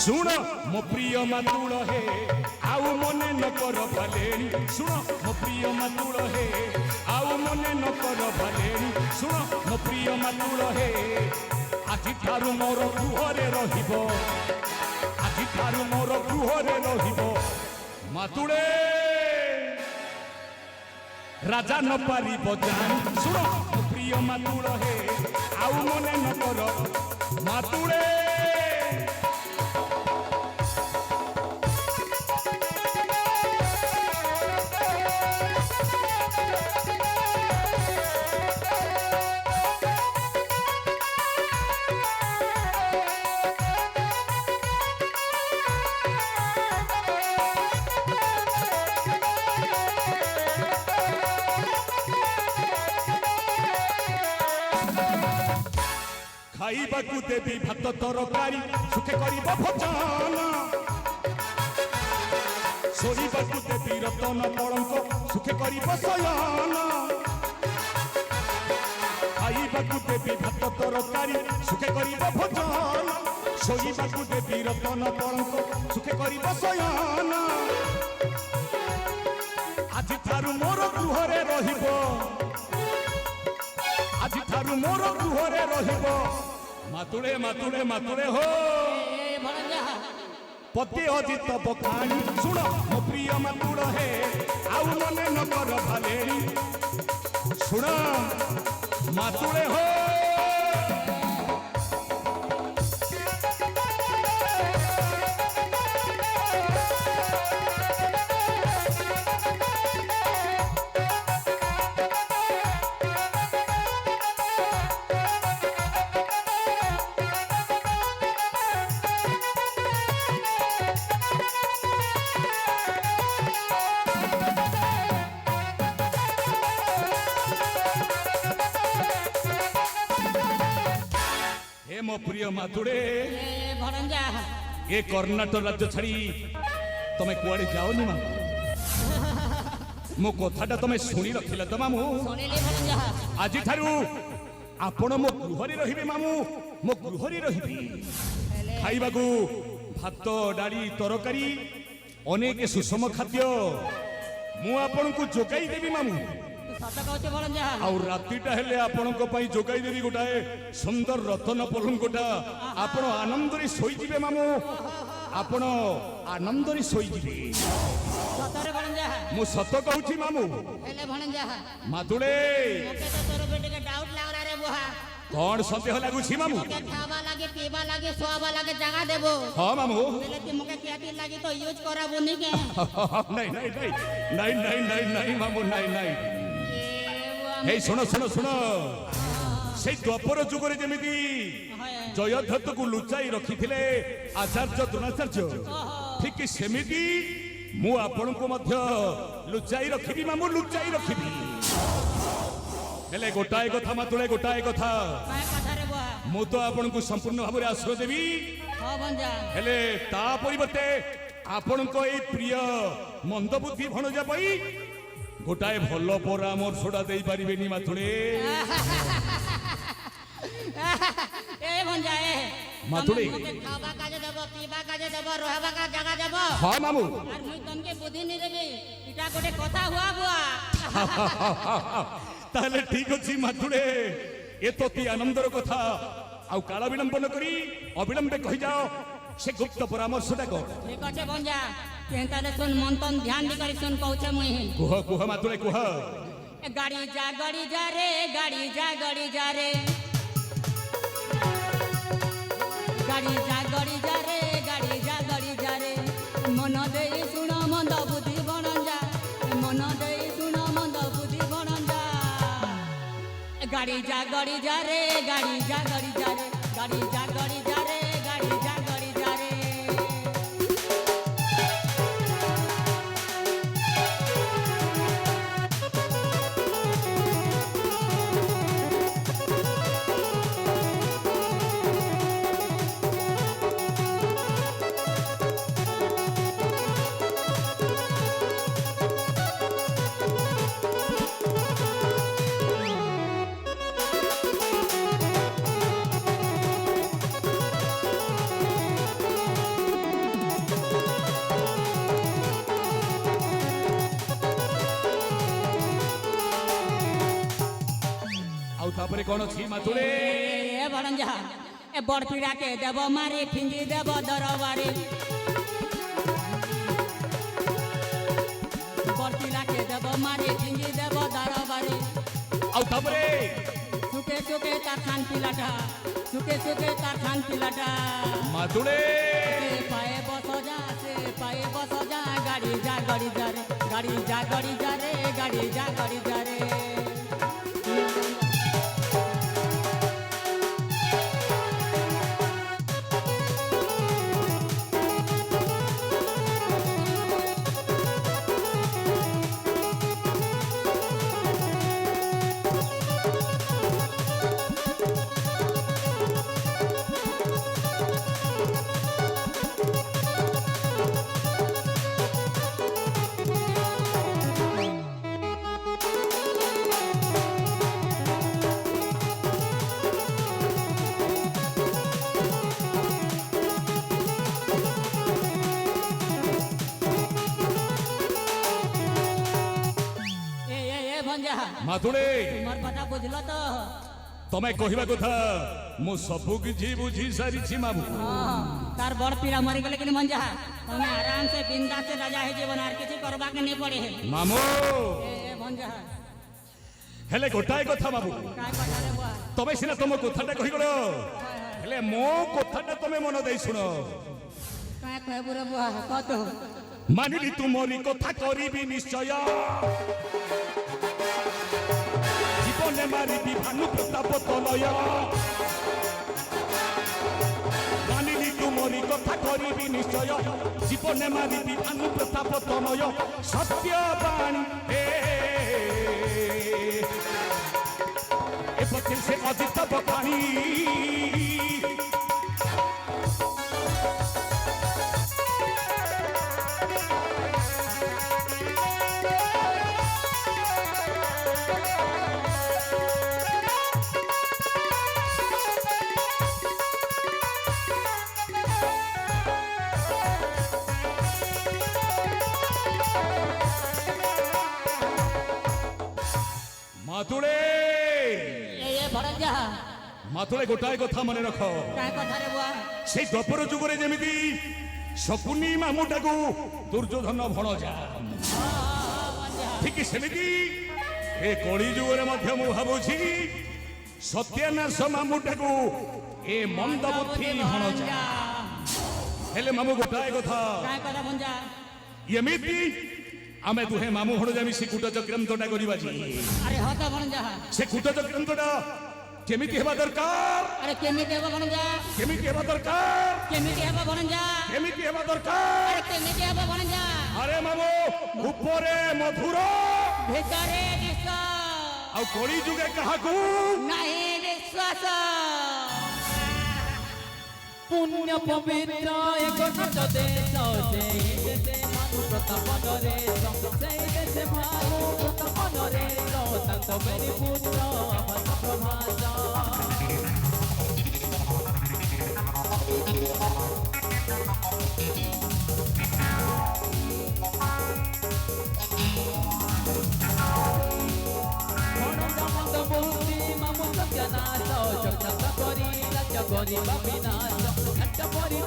शुण मो प्रिय मातुल हे आउ मने न कर भलेणी शुण मो प्रिय मातुल हे आउ मने न कर भलेणी शुण मो प्रिय मातुल हे आजि ठारु मोर गृहरे रहिबो आजि ठारु मोर गृहरे रहिबो मातुळे राजा न पारिबो जान शुण मो प्रिय मातुल हे आउ मने न कर मातुळे खाइबाकू देवी भात तरकारी सुखे करिब भोजन शोइबाकू देवी रतन पलंक सुखे करिब शयन खाइबाकू देवी भात तरकारी सुखे करिब भोजन शोइबाकू देवी रतन पलंक सुखे करिब शयन आजि ठारु मोर गृहरे रहिबो आजि ठारु मोर गृहरे रहिबो मातुळे मातुळे मातुळे हो पति अजित बखाणी शुण मो प्रिय मातुळ हे आउ मने न कर भलेणी शुण मातुळे हो मो प्रिय मातुळे ए कर्णाटक राज्य छाड़ी तमे कुआडे जाओनी मा मो कथाटा तमे सुनी रखिला त मामू आज ठारू आपण मो गृहरे रहिबे मामू मो गृहरे रहिबी खाइबाकू भात डाली तरकारी अनेक सुषम खाद्य मु आपण को जोगाई देबी मामू आउ रातिटा हेले आपणक पई जोगाई देबी गोटाए सुंदर रतन पलंगटा आपण आनंद रे सोई जिवे मामू आपण आनंद रे सोई जिवे सतरे भणजा मु सत कहूची मामू हेले भणजा मातुळे ओके तो तोर बेटे के डाउट लागला रे बुहा कोन संदेह लागुची मामू ओके खावा लागे पीवा लागे सोवा लागे जगह देबो हां मामू हेले ती मके केती लागी तो यूज कराबो नहीं के नहीं नहीं नहीं नहीं नहीं नहीं मामू नहीं नहीं हे सुनो सुनो सुनो से द्वापर जुगरे जेमिति जयध्वत को लुचाई रखिथिले आचार्य द्रोणाचार्य ठीक सेमिति मु आपण को मध्य लुचाई रखिबी मामू लुचाई रखिबी हेले गोटाए कथा मातुळे गोटाए कथा काय कथा रे बुआ मु तो आपण को संपूर्ण भाबरे आश्रय देबी हां भणजा हेले ता परिवर्ते आपण को ए प्रिय मंदबुद्धि भणजा पई गोटाए भल परामर्शटा दे पारिबेनी मातुळे ए भणजा ए मातुळे खावा काजे देबो पीवा काजे देबो रहबा का जगह देबो हां मामू और मुई तमके बुद्धि नहीं देबी इटा गोटे कथा हुआ बुआ ताले ठीक अछि मातुळे ए तोती आनंदर कथा आउ काला विलंब न करी अविलंबे कहि जाओ से गुप्त परामर्शटा को ठीक अछि भणजा केनताले सुन मन तन ध्यान दी करी सुन कहूछे मुई कुह कुह मातुळे कुह गाड़ी जा रे गाड़ी जा रे गाड़ी जा रे गाड़ी जा रे मन दे सुन मंद बुद्धि बनंजा मन दे सुन मंद बुद्धि बनंजा गाड़ी जा रे गाड़ी जा रे गाड़ी जा रे गाड़ी जा रे ପାଖରେ କ'ଣ ଅଛି ମାତୁଳେ? ଏ ଭଣଜା ଏ ବଡ଼ ପିଡ଼ା କେ ଦେବ ମାରି ଫିଙ୍ଗି ଦେବ ଦରବାରେ ବଡ଼ ପିଡ଼ା କେ ଦେବ ମାରି ଫିଙ୍ଗି ଦେବ ଦରବାରେ ଆଉ ତାପରେ ସୁକେ ସୁକେ ତାର ଖାନ ପିଲାଟା ସୁକେ ସୁକେ ତାର ଖାନ ପିଲାଟା ମାତୁଳେ ସେ ପାଏ ବସ ଯା ଗାଡ଼ି ଯା ରେ ଗାଡ଼ି ଯା ରେ ଗାଡ଼ି ଯା ରେ ମାତୁଳେ ମୋର କଥା ବୁଝିଲ ତ ତମେ କହିବା କଥା ମୁଁ ସବୁ କିଛି ବୁଝି ସାରିଛି ମାମୁଁ। ତାର ବଡ଼ ପିଲା ମରିଗଲେ କି ମଞ୍ଜା ତମେ ଆରାମ ସେ ବିନ୍ଦାସ ରାଜା ହେଇଯିବ ନା আর କିଛି করবাকে নেই পড়ে ମାମୁଁ এ মঞ্জা ହେଲେ ଗୋଟାଏ କଥା ମାମୁଁ, কায় কথা রে বুয়া ତମେ ସିନା ତମ କଥାଟା କହିଗଲ, ହେଲେ ମୋ କଥାଟା ତମେ ମନ ଦେଇ ଶୁଣ। কায় কয় বুড়া বুয়া কত ମାନିଲି ତୁମରି କଥା କରିବି ନିଶ୍ଚୟ, ଜୀବନେ ମାରିବି ଭାନୁ ପ୍ରତାପ ତନୟ। ମାନିଲି ତୁମରି କଥା କରିବି ନିଶ୍ଚୟ, ଜୀବନେ ମାରିବି ଭାନୁ ପ୍ରତାପ ତନୟ। ସତ୍ୟବାଣୀ ଏ ପଛେ ସେ ଅଜିତ ବଖାଣି ମାତୁଳେ ভরঞ্জা ମାତୁଳେ ଗୋଟାଏ କଥା ମନେ ରଖ, কায় কথা রে বুয়া ସେଇ ଦ୍ୱାପର ଯୁଗରେ ଯେମିତି ଶକୁନି ମାମୁଟାକୁ ଦୁର୍ଯ୍ୟୋଧନ ଭଣଜା, ଠିକ ସେମିତି ଏ କଳି ଯୁଗରେ ମଧ୍ୟ ମୁଁ ଭାବୁଛି ସତ୍ୟନାଶ ମାମୁଟାକୁ ଏ ମନ୍ଦ ବୁଦ୍ଧି ଭଣଜା। ହେଲେ ମାମୁ ଗୋଟାଏ କଥା, কায় কথা ভঞ্জা ଏମିତି ଆମେ ଦୁହେଁ ମାମୁ ଭଣଜା ମିଶି କୂଟ ଚକ୍ରାନ୍ତଟା କରିବା ଯେ আরে হত ভঞ্জা ସେ କୂଟ ଚକ୍ରାନ୍ତଟା କେମିତି ହେବା ଦରକାର, আরে কেমিতে হব ভঞ্জা କେମିତି ହେବା ଦରକାର, কেমিতে হব ভঞ্জা କେମିତି ହେବା ଦରକାର। আরে কেমিতে হব ভঞ্জা আরে মামু উপরে মধুর ভিতরে নিঃশ্বাস ଆଉ କଳି ଯୁଗେ କାହାକୁ নাই নিঃশ্বাস পুণ্য পবিত্র এক নাচ দেশ সেই দেশে মানু প্রতাপ নরেশ সেই দেশে মানু প্রতাপ নরেশ তান্ত মেরি পুত্র আমার প্রভাস বুদ্ধি মামু সত্য নাশ চক্রান্ত করি রাজ্য করিবা বিনাশ নাট্য পরি